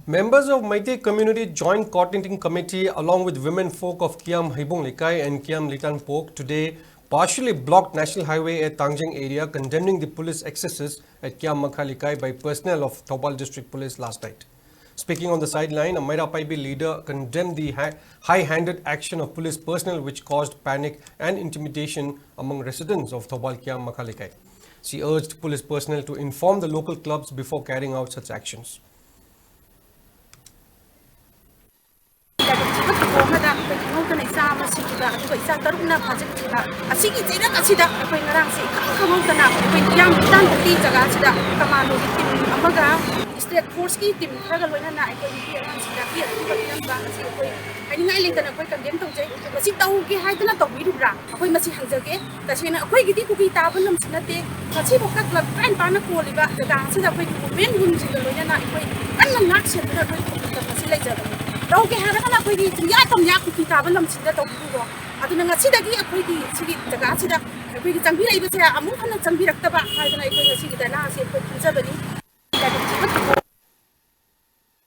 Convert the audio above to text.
Members of Meitei Community Joint Coordinating Committee along with women folk of Kiam Haibong Likai and Kiam Litan Pok today partially blocked National Highway at Tangjeng area, condemning the police excesses at Kiam Makha Likai by personnel of Thoubal District Police last night. Speaking on the sideline, a Maira Paibi leader condemned the high-handed action of police personnel which caused panic and intimidation among residents of Thoubal Kiam Makha Likai. She urged police personnel to inform the local clubs before carrying out such actions. State force ki team kharaga loina na ai ko yi an sida ki an ba si ko ai ngai le tan ko condemn tong jai masi tau ki hai tan to bi ra ko masi hangjage ta sina ko gi ti ku ki ta ban lam sina te masi bo kat la ban pa na ko li ba da sida ko ku men gun si loina na ai ko an na nak se ta ko ta masi le ja ro ki ha ra na ko gi ya tam ya ku ki ta ban lam sida to bu ro adu na sida gi ko gi si daga sida ko gi tang bi ai ba se amu khana tang bi rak ta ba hai na ai ko si gi da na se ko ja ba ni